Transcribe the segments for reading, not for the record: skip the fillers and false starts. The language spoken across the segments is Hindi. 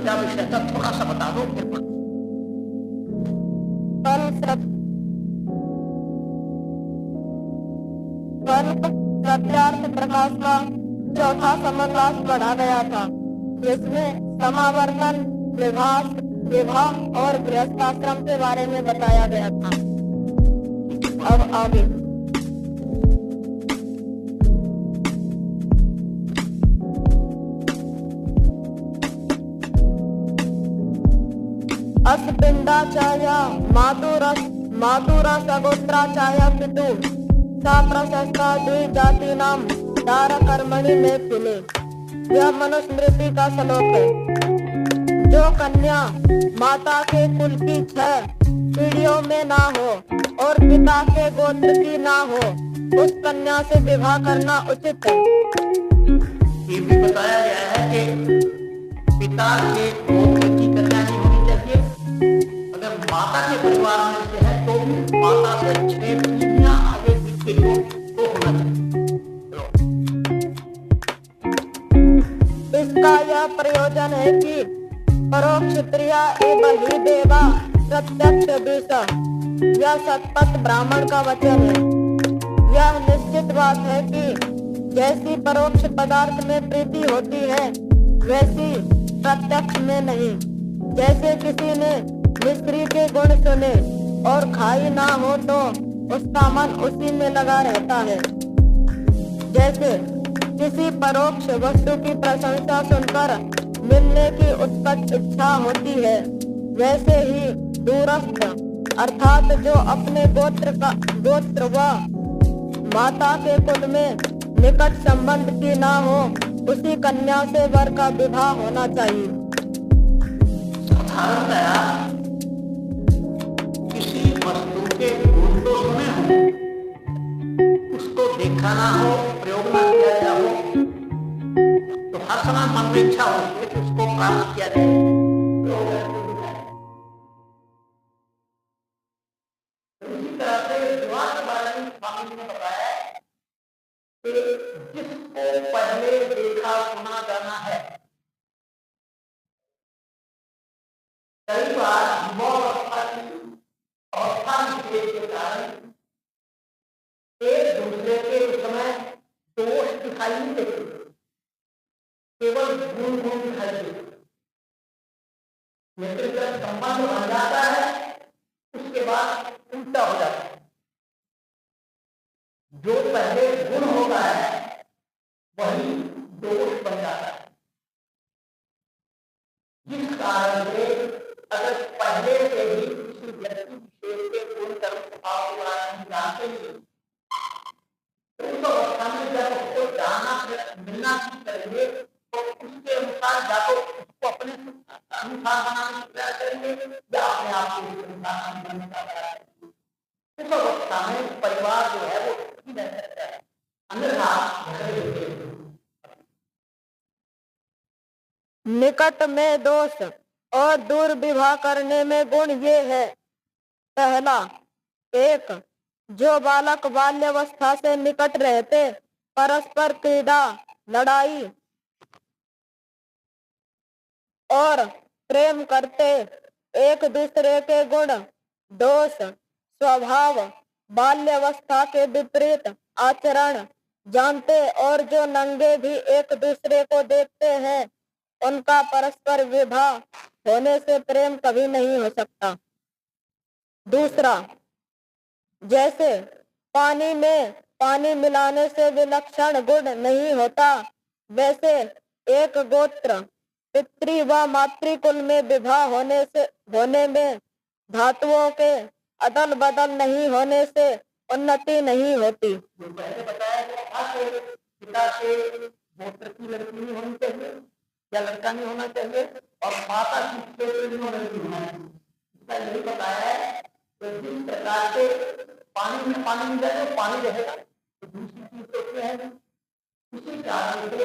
क्या विषय था, थोड़ा सा बता दो। कल सत्यार्थ प्रकाश का चौथा समक्लास पढ़ा गया था, जिसमें समावर्तन, विवाह और गृहस्थाश्रम के बारे में बताया गया था। अब आगे अस्पिंडाचार्य मातुरा सगोत्राचार्य पितु सा प्रशस्ता द्विजातीनां दारकर्मणि में फिले। यह मनुस्मृति का श्लोक है। जो कन्या माता के कुल की 6 पीढ़ियों में ना हो और पिता के गोत्र की ना हो, उस कन्या से विवाह करना उचित है। ये भी बताया गया है कि पिता के गोत्र की कन्या नहीं होनी चाहिए। अगर माता के परिवार में से है तो भी माता से 6 पीढ़ियां आगे की पीढ़ियों को होना चाहिए। इसका यह प्रयोजन है कि परोक्ष क्रिया एवं ही देवा प्रत्यक्ष विष, यह सतपथ ब्राह्मण का वचन है। यह निश्चित बात है कि जैसी परोक्ष पदार्थ में प्रीति होती है, वैसी प्रत्यक्ष में नहीं। जैसे किसी ने मिस्त्री के गुण सुने और खाई ना हो तो उसका मन उसी में लगा रहता है। जैसे किसी परोक्ष वस्तु की प्रशंसा सुनकर मिलने की उत्कट इच्छा होती है, वैसे ही दूरस्थ अर्थात जो अपने गोत्र व माता के कुल में निकट संबंध की ना हो, उसी कन्या से वर का विवाह होना चाहिए। साधारणतया किसी वस्तु के गुण तो सुने हो, उसको देखा ना हो, प्रयोग ना किया गया हो, तो हर समय मन में इच्छा होती है कि उसको प्राप्त किया जाए। इसी तरह से विवाह के बारे में स्वामी जी ने बताया कि जिसको पहले देखा सुना जाना है, कई बार अवस्था के कारण एक दूसरे के समय दोष दिखाई नहीं देते, केवल गुण दिखाई देते। लेकिन जब संबंध बन जाता है उसके बाद उल्टा हो जाता है। जो पहले गुण होता है वही दोष बन जाता है। जिस कारण से अगर पहले से ही किसी व्यक्ति विशेष के गुण कर्म स्वभाव के बारे में जानते हैं, तो उस अवस्था में जब उसको जाना मिलना शुरू करेंगे तो उसके अनुसार या तो उसको अपने अनुसार बनाने का प्रयास करेंगे या अपने आप को उसके अनुसार बनाने का प्रयास करेंगे। उस अवस्था में परिवार जो है वो ही रह सकता है, अन्यथा निकट में दोष और दूर विवाह करने में गुण ये है। पहला, 1, जो बालक बाल्यावस्था से निकट रहते परस्पर क्रीड़ा, लड़ाई और प्रेम करते, एक दूसरे के गुण दोष स्वभाव बाल्यावस्था के विपरीत आचरण जानते और जो नंगे भी एक दूसरे को देखते हैं, उनका परस्पर विवाह होने से प्रेम कभी नहीं हो सकता। दूसरा, जैसे पानी में पानी मिलाने से विलक्षण गुण नहीं होता, वैसे एक गोत्र पितृ व मातृकुल में विवाह होने में धातुओं के अदल बदल नहीं होने से उन्नति नहीं होती। जो पहले बताया गया पिता के गोत्र की लड़की नहीं होनी चाहिए या लड़का नहीं होना चाहिए और माता की लड़की होना चाहिए। यही बताया है तो जिस प्रकार से पानी में पानी मिल जाए तो पानी रहेगा, तो दूसरी चीज तो उसमें है। उसी कारण से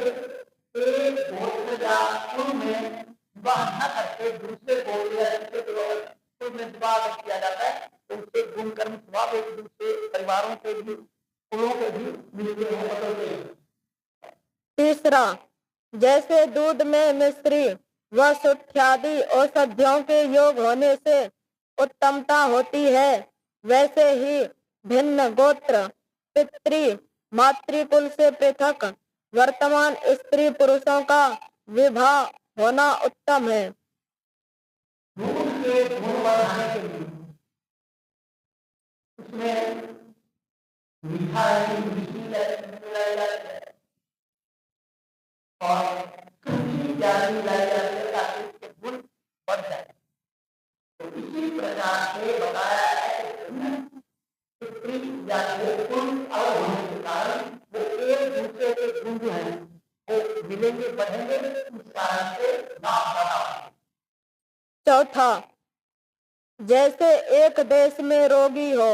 एक गोत्र या कुल में विवाह न करके दूसरे गोत्र या कुल में विवाह किया जाता है, तो उससे गुण कर्म स्वभाव एक दूसरे परिवारों के भी कुलों के भी मिलते हैं। तीसरा, जैसे दूध में मिश्री व सुठ्यादि औषधियों के योग होने से उत्तमता होती है, वैसे ही भिन्न गोत्र पितृ मातृकुल से पृथक वर्तमान स्त्री पुरुषों का विवाह होना उत्तम है। दूध के गुण बढ़ाने के लिए उसमें मीठा है, मिलाई जाती है और कृषि इत्यादि मिलाई जाती है ताकि उसके गुण बढ़ जाए। तो इसी प्रकार से बताया है कि स्त्री जाति के गुण अलग होने के कारण वो एक दूसरे के गुण जो है वो मिलेंगे, बढ़ेंगे, इस कारण से लाभ ज्यादा होगा। चौथा, जैसे एक देश में रोगी हो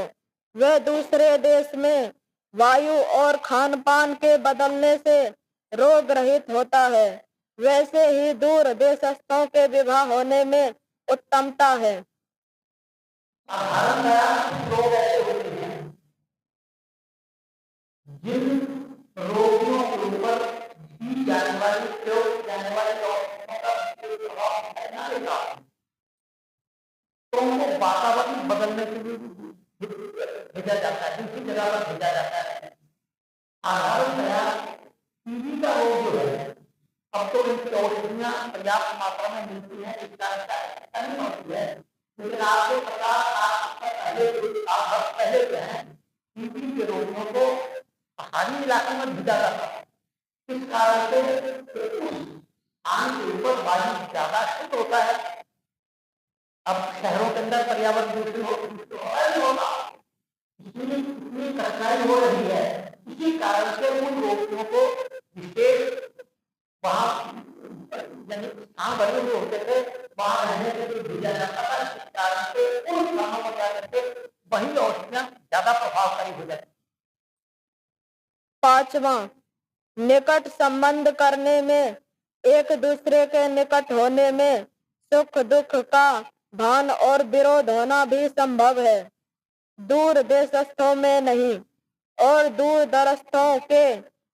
वह दूसरे देश में वायु और खान पान के बदलने से रोग रहित होता है, वैसे ही दूर देशस्थों के विवाह होने में उत्तमता है। लोग ऐसे होते हैं जिन रोगियों के ऊपर दी जाने वाली प्रयोग जाने वाली तो उनको वातावरण बदलने के लिए भेजा जाता है, दूसरी जगह पर भेजा जाता है। आधार टीबी का रोग जो है अब तो इनकी औषधियां पर्याप्त मात्रा में मिलती है, इस कारण नहीं होती है, लेकिन आपको 50 वर्ष पहले जो है टीबी के रोगियों को पहाड़ी इलाके में भेजा जाता है। इस कारण से आम के ऊपर वायु ज्यादा शुद्ध होता है। अब शहरों के अंदर पर्यावरण दूषित होगा, इसलिए इतनी कठिनाई हो रही है। इसी कारण से उन रोगियों को विशेष वहाँ स्थान बने हुए होते थे, वहाँ रहने के लिए भेजा जाता था। इस कारण से उन स्थानों पर जाकर के वही औषधियां ज्यादा प्रभावकारी हो जाती। पांचवा, निकट संबंध करने में एक दूसरे के निकट होने में सुख दुख का भान और विरोध होना भी संभव है, दूर देशस्थों में नहीं। और दूर दरस्थों के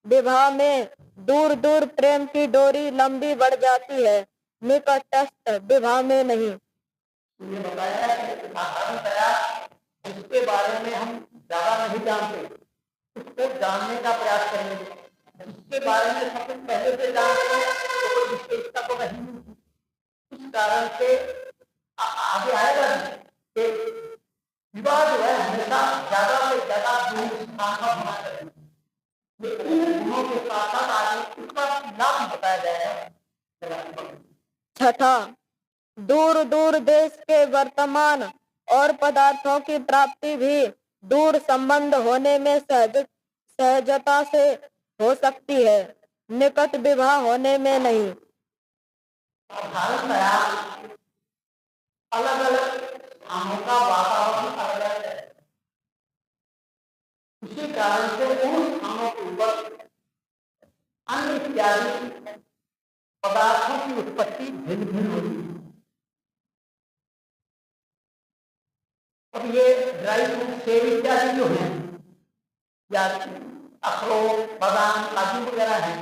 विवाह में दूर दूर प्रेम की डोरी लंबी बढ़ जाती है, निकटस्थ विवाह में नहीं। ये बताया है कि साधारणतया जिसके बारे में हम ज्यादा नहीं जानते उसको जानने का प्रयास करेंगे, जिसके बारे में सब कुछ पहले से जानते हैं तो कोई विशेषता तो नहीं। इस कारण से आगे आएगा कि विवाह जो है हमेशा ज्यादा से ज्यादा दूर स्थान का होना चाहिए। लेकिन गुणों के साथ साथ आगे उसका लाभ बताया जाएगा। छठा, दूर दूर देश के वर्तमान और पदार्थों की प्राप्ति भी दूर संबंध होने में सहजता से हो सकती है, निकट विवाह होने में नहीं। अलग अलग स्थानों का वातावरण अलग है, इसी कारण से उन स्थानों के ऊपर अन्य इत्यादि पदार्थों की उत्पत्ति भिन्न भिन्न होती है। अब ये ड्राई फ्रूट सेब इत्यादि जो है या अखरोट बादाम काजू वगैरह हैं,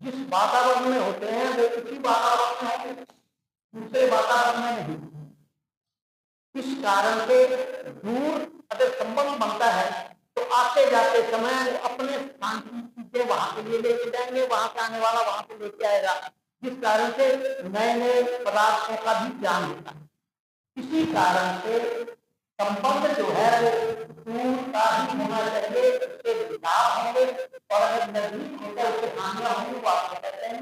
जिस वातावरण में होते हैं वो उसी वातावरण में होते हैं, दूसरे वातावरण में नहीं। इस कारण से दूर अगर संबंध बनता है तो आते जाते समय अपने स्थान की चीजें वहां के लिए लेके जाएंगे, वहां से आने वाला वहां से लेके आएगा, जिस कारण से नए नए पदार्थों का भी ज्ञान होता है। इसी कारण से संबंध जो है वो दूर का ही होना चाहिए, उससे लाभ होंगे और अगर नजदीक होकर उससे हानियां होंगी वो आप कहते हैं।